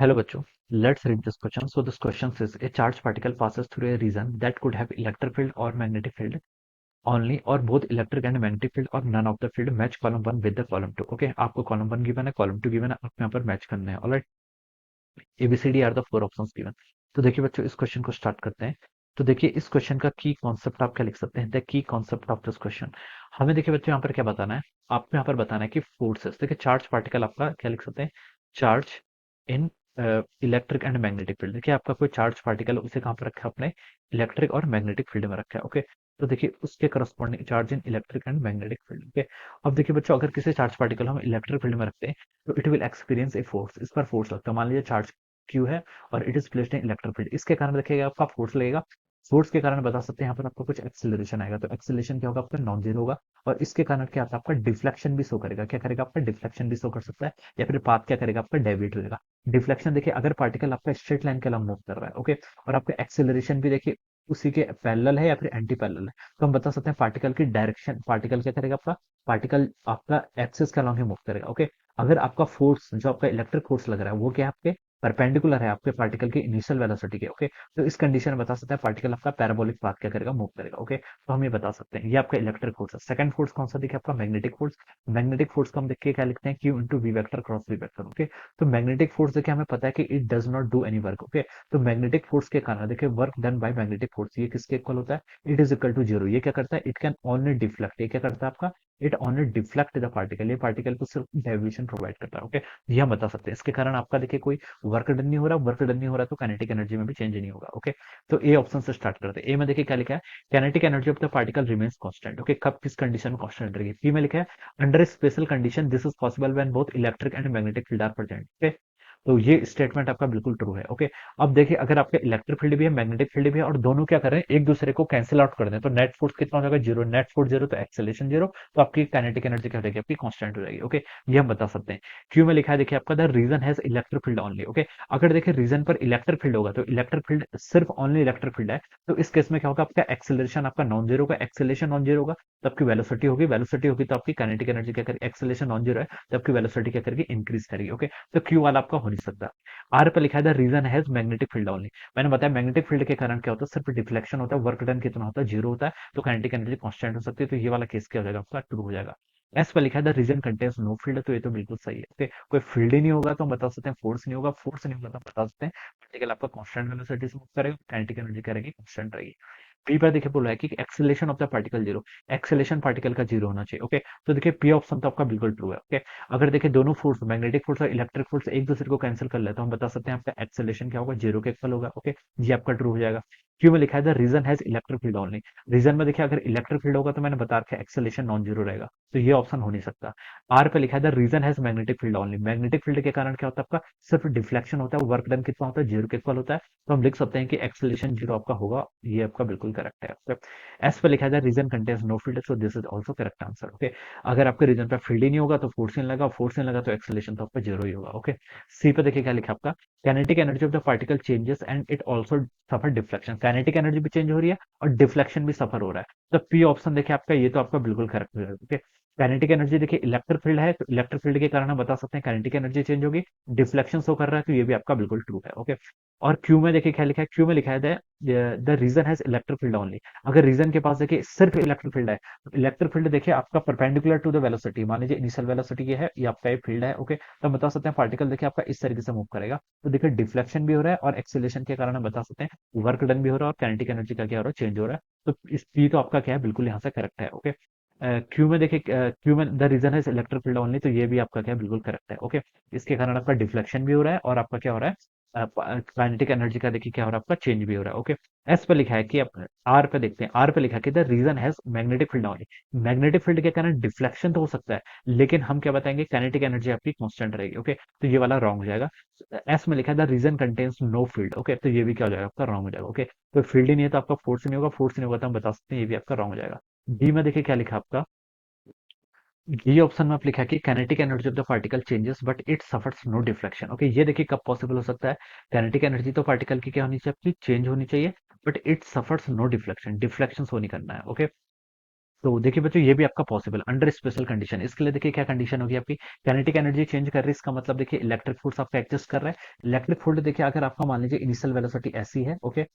Hello bachcho, let's read this question. So this question says a charged particle passes through a region that could have electric field or magnetic field only or both electric and magnetic field or none of the field match column 1 with the column 2. Okay, आपको column 1 given है, column 2 given है, आपको यहाँ पर match करना है. Alright, ABCD are the four options given. तो देखिए बच्चों, इस क्वेश्चन को स्टार्ट करते हैं. तो देखिए इस क्वेश्चन का की कॉन्सेप्ट आप क्या लिख सकते हैं. The key concept of this question, हमें देखिए बच्चों यहाँ पर क्या बताना है. आपको यहाँ पर बताना है कि फोर्सेस. देखिए चार्ज पार्टिकल आपका क्या लिख सकते हैं, charge in electric and magnetic field. देखिए आपका कोई चार्ज पार्टिकल, उसे कहाँ पर रखा है, अपने इलेक्ट्रिक और मैग्नेटिक फील्ड में रखा है. ओके, तो देखिए उसके corresponding charge in electric and magnetic field. Okay, अब देखिए बच्चों, अगर किसी चार्ज पार्टिकल हम इलेक्ट्रिक फील्ड में रखते हैं तो it will experience a force. इस पर फोर्स लगता है. मान लीजिए चार्ज क्यू है और it is placed in electric field. इसके कारण देखिएगा आपका फोर्स लगेगा. फोर्स के कारण बता सकते हैं यहाँ पर आपको कुछ एक्सेलरेशन आएगा. तो एक्सेलरेशन क्या होगा, आपका नॉन जीरो होगा. और इसके कारण क्या आता है, आपका डिफ्लेक्शन भी शो करेगा. क्या करेगा, आपका डिफ्लेक्शन भी शो कर सकता है. या फिर पाथ क्या करेगा, आपका डेविएट रहेगा. डिफ्लेक्शन देखिए, अगर पार्टिकल आपका स्ट्रेट लाइन के अलॉन्ग मूव कर रहा है, ओके, और आपका एक्सेलरेशन भी देखिए उसी के पैरेलल है या फिर एंटी पैरेलल है, तो हम बता सकते हैं पार्टिकल की डायरेक्शन. पार्टिकल क्या करेगा, आपका पार्टिकल आपका एक्सिस के अलॉन्ग ही मूव करेगा. ओके, अगर आपका फोर्स, जो आपका इलेक्ट्रिक फोर्स लग रहा है, वो क्या है, आपके परपेंडिकुलर है आपके पार्टिकल की इनिशियल वेलोसिटी के. ओके, तो इस कंडीशन में बता सकते हैं पार्टिकल आपका पैराबोलिक पाथ क्या करेगा, मूव करेगा. ओके, तो हम ये बता सकते हैं ये आपका इलेक्ट्रिक फोर्स है. सेकंड फोर्स कौन सा देखिए, आपका मैग्नेटिक फोर्स. मैग्नेटिक फोर्स को हम देखिए क्या लिखते हैं, Q into V vector cross we vector. Okay, तो मैग्नेटिक फोर्स देखिए हमें पता है कि it does not do any work. Okay, तो मैग्नेटिक फोर्स के कारण देखिए work done by magnetic force ये किसके इक्वल होता है, it is equal to zero. ये क्या करता है, इट कैन ओनली डिफ्लेक्ट. ये क्या करता है आपका, it only deflect the particle. ये पार्टिकल को सिर्फ डेविएशन प्रोवाइड करता है. ओके, ये हम बता सकते हैं. इसके कारण आपका देखिए कोई वर्क डन नहीं हो रहा. वर्क डन नहीं हो रहा तो काइनेटिक एनर्जी में भी चेंज नहीं होगा. ओके, तो ए ऑप्शन से स्टार्ट करते हैं. ए में देखिए क्या लिखा है, kinetic energy of the particle remains constant. Okay, कब किस कंडीशन में कांस्टेंट रहेगी. पी में लिखा है under special condition this is possible when both electric and magnetic field are present. Okay, तो ये स्टेटमेंट आपका बिल्कुल ट्रू है. ओके, अब देखिए अगर आपका इलेक्ट्रिक फील्ड भी है, मैग्नेटिक फील्ड भी है, और दोनों क्या कर रहे हैं, एक दूसरे को कैंसिल आउट कर दें, तो नेट फोर्स कितना हो जाएगा, जीरो. नेट फोर्स जीरो तो एक्सेलरेशन जीरो. तो आपकी काइनेटिक एनर्जी क्या हो जाएगी, आपकी कांस्टेंट हो जाएगी. ओके, ये हम बता सकते हैं. क्यू में लिखा है देखिए आपका the region has electric field only. Okay, अगर देखिए रीजन पर इलेक्ट्रिक फील्ड होगा तो इलेक्ट्रिक फील्ड सिर्फ ओनली इलेक्ट्रिक फील्ड है, तो इस केस में क्या होगा, आपका एक्सेलरेशन आपका नॉन जीरो होगा. एक्सेलरेशन नॉन जीरो होगा तो आपकी वेलोसिटी होगी. वेलोसिटी होगी तो आपकी काइनेटिक एनर्जी क्या करेगी, एक्सेलरेशन नॉन जीरो है तो आपकी वेलोसिटी क्या करेगी, इंक्रीज करेगी. ओके, तो क्यू वाला आपका हो नहीं सकता. आर पे लिखा है the region has magnetic field only. मैंने बताया मैग्नेटिक फील्ड के कारण क्या होता है, सिर्फ डिफ्लेक्शन होता है. वर्क डन कितना होता है, जीरो होता है. तो काइनेटिक एनर्जी कांस्टेंट हो सकती है. तो ये वाला केस क्या हो जाएगा, आपका ट्रू हो जाएगा. एस पे लिखा है the reason contains know field. तो ये तो बिल्कुल सही है. ओके, कोई फील्ड ही नहीं होगा तो हम बता सकते हैं फोर्स नहीं होगा. फोर्स नहीं होगा तो हम बता सकते हैं पार्टिकल आपका कांस्टेंट वेलोसिटी से मूव करेगा, काइनेटिक एनर्जी करेगी कांस्टेंट रहेगी. पी पर देखिए बोला है कि acceleration of the particle zero. Acceleration particle का जीरो होना चाहिए. ओके, तो देखिए पी ऑप्शन तो आपका बिल्कुल ट्रू है. ओके, अगर देखिए दोनों फोर्स, मैग्नेटिक फोर्स और इलेक्ट्रिक फोर्स एक दूसरे को कैंसिल कर ले तो हम बता सकते हैं आपका एक्सेलेरेशन क्या होगा, जीरो के इक्वल होगा. ओके, ये आपका ट्रू हो जाएगा. क्यों में लिखा है the region has electric field only. Region में देखिए अगर इलेक्ट्रिक फील्ड होगा तो मैंने बता रखा है एक्सेलेरेशन नॉन जीरो रहेगा. तो ये ऑप्शन हो नहीं सकता. आर पे लिखा है the region has magnetic field only. Magnetic field के कारण क्या होता है, आपका सिर्फ डिफ्लेक्शन होता है. वर्क डन कितना होता है, जीरो के इक्वल होता है. तो हम लिख सकते हैं कि एक्सेलेरेशन जीरो आपका होगा. ये आपका बिल्कुल करेक्ट है. एस पे लिखा है reason contains know field. So this is also correct answer. Okay, अगर आपके रीजन पे फील्ड ही नहीं होगा तो फोर्स नहीं लगा, फोर्स नहीं लगा तो एक्सेलेरेशन तो आपका जीरो ही होगा. ओके, सी पे देखिए क्या लिखा आपका, kinetic energy of the particle changes and it also suffer deflection. Kinetic energy भी चेंज हो रही है और डिफ्लेक्शन भी सफर हो रहा है. तो पी ऑप्शन देखिए आपका, ये तो आपका बिल्कुल करेक्ट है. ओके, काइनेटिक एनर्जी देखिए इलेक्ट्रिक फील्ड है तो इलेक्ट्रिक फील्ड के कारण हम बता सकते हैं काइनेटिक एनर्जी चेंज होगी. डिफ्लेक्शन शो कर रहा है तो ये भी आपका बिल्कुल ट्रू है. ओके, और क्यू में देखिए क्या लिखा है, क्यू में लिखा है the region has electric field only. अगर रीजन के पास देखिए सिर्फ इलेक्ट्रिक फील्ड है तो इलेक्ट्रिक फील्ड देखिए आपका परपेंडिकुलर टू द वेलोसिटी. मान लीजिए इनिशियल वेलोसिटी ये है, ये आपका ये फील्ड है. ओके, तो हम बता सकते हैं पार्टिकल देखिए आपका इस तरीके से मूव करेगा. तो देखिए डिफ्लेक्शन भी हो रहा है और एक्सेलेरेशन के कारण हम बता सकते हैं वर्क डन भी हो रहा है और काइनेटिक एनर्जी का क्या हो रहा है, चेंज हो रहा है. तो इस पी तो आपका क्या है, बिल्कुल यहाँ से करेक्ट है. ओके, क्यू में देखिए, क्यू में द रीजन है इलेक्ट्रिक फील्ड ओनली. तो ये भी आपका क्या है, बिल्कुल करेक्ट है. ओके, इसके कारण आपका डिफ्लेक्शन भी हो रहा है और आपका क्या हो रहा है, काइनेटिक एनर्जी का देखिए क्या हो रहा है, आपका चेंज भी हो रहा है. ओके, एस पे लिखा है कि आर पे देखते हैं. आर पे लिखा है कि the region has magnetic field only. Magnetic field के कारण डिफ्लेक्शन तो हो सकता है लेकिन हम क्या बताएंगे, काइनेटिक एनर्जी आपकी कांस्टेंट रहेगी. ओके, तो ये वाला रॉन्ग हो जाएगा. एस में लिखा है the reason contains know field. Okay, तो ये भी क्या हो जाएगा, आपका रॉन्ग हो जाएगा. ओके, तो फील्ड ही नहीं है तो आपका फोर्स नहीं होगा. फोर्स नहीं होगा तो हम बता सकते हैं ये भी आपका रॉन्ग हो जाएगा. डी में देखिए क्या लिखा आपका, ये ऑप्शन में आप लिखा है कि kinetic energy of the particle changes but it suffers no deflection. Okay, ये देखिए कब पॉसिबल हो सकता है, काइनेटिक एनर्जी तो पार्टिकल की क्या होनी चाहिए, आपकी चेंज होनी चाहिए, but it suffers no deflection. Deflection show नहीं करना है. ओके, तो देखिए बच्चों ये भी आपका पॉसिबल अंडर स्पेशल कंडीशन। इसके लिए देखिए क्या कंडीशन होगी आपकी, काइनेटिक एनर्जी चेंज कर रही है, इसका मतलब देखिए इलेक्ट्रिक फोर्स आपका एडजस्ट कर रहा है। इलेक्ट्रिक फील्ड देखिए अगर आपका मान लीजिए इनिशियल वेलोसिटी ऐसी है, ओके,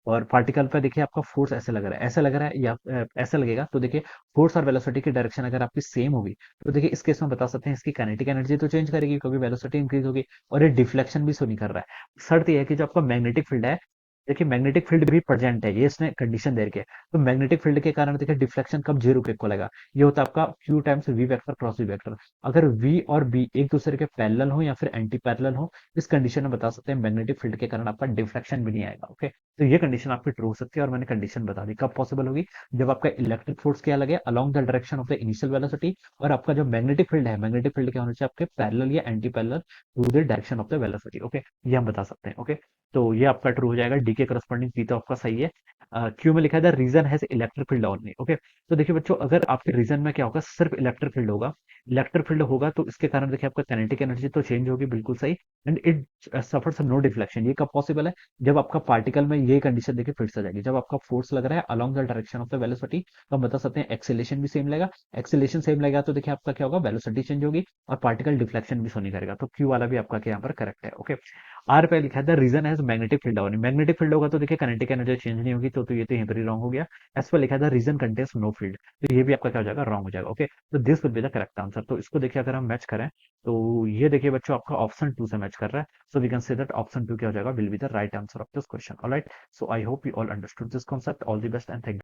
और पार्टिकल पे देखिए आपका फोर्स ऐसे लग रहा है, ऐसे लग रहा है या ऐसे लगेगा, तो देखिए फोर्स और वेलोसिटी की डायरेक्शन अगर आपकी सेम होगी तो देखिए इस केस में बता सकते हैं इसकी काइनेटिक एनर्जी तो चेंज करेगी क्योंकि वेलोसिटी इंक्रीज होगी, और ये डिफ्लेक्शन भी शो नहीं कर रहा है। शर्त ये है कि जो आपका मैग्नेटिक फील्ड है, देखिए मैग्नेटिक फील्ड भी प्रेजेंट है, ये इसने कंडीशन दे रखी है। तो मैग्नेटिक फील्ड के कारण देखिए डिफ्लेक्शन कब जीरो के इक्वल आएगा, ये होता है आपका q times v vector cross we vector. अगर वी और बी एक दूसरे के पैरेलल हो या फिर एंटी पैरेलल हो, इस कंडीशन में बता सकते हैं मैग्नेटिक फील्ड के कारण आपका डिफ्लेक्शन भी नहीं आएगा, ओके। तो ये कंडीशन आपकी ट्रू हो सकती है, और मैंने कंडीशन बता दी कब पॉसिबल होगी, जब आपका इलेक्ट्रिक फोर्स क्या लगे along the direction of the initial velocity, और आपका जो मैग्नेटिक फील्ड है, मैग्नेटिक फील्ड क्या होना चाहिए आपके पैरेलल या anti parallel to the direction of the velocity, okay. ये हम बता सकते हैं, ओके। तो ये आपका ट्रू हो जाएगा, डी के करस्पॉन्डिंग पी तो आपका सही है। क्यू में लिखा है the region has electric field only, okay. तो देखिए बच्चों अगर आपके रीजन में क्या होगा, सिर्फ इलेक्ट्रिक फील्ड होगा, इलेक्ट्रिक फील्ड होगा तो इसके कारण देखिए आपका काइनेटिक एनर्जी तो चेंज होगी, बिल्कुल सही, and it suffers no deflection. ये कब पॉसिबल है, जब आपका पार्टिकल में ये कंडीशन देखिए फिर से आ जाएगी, जब आपका फोर्स लग रहा है along the direction of the velocity, तो हम बता सकते हैं एक्सेलेरेशन भी सेम लगेगा। एक्सेलेरेशन सेम लगेगा तो देखिए आपका क्या होगा, वेलोसिटी चेंज होगी और पार्टिकल डिफ्लेक्शन भी शो नहीं करेगा, तो क्यू वाला भी आपका क्या यहाँ पर करेक्ट है, ओके। आर पे लिखा है the region has magnetic field only, magnetic field होगा तो देखिए काइनेटिक एनर्जी चेंज नहीं होगी, तो ये तो यहीं पर ही रॉन्ग हो गया। एस पर लिखा है the reason contains know field, तो ये भी आपका क्या हो जाएगा, रॉन्ग हो जाएगा, ओके। तो this will be the correct answer. तो इसको देखिए अगर हम मैच करें तो ये देखिए बच्चों आपका ऑप्शन 2 से मैच कर रहा है, so we can say that option 2 क्या हो जाएगा, will be the right answer of this question, alright. So I hope you all understood this concept, all the best and thank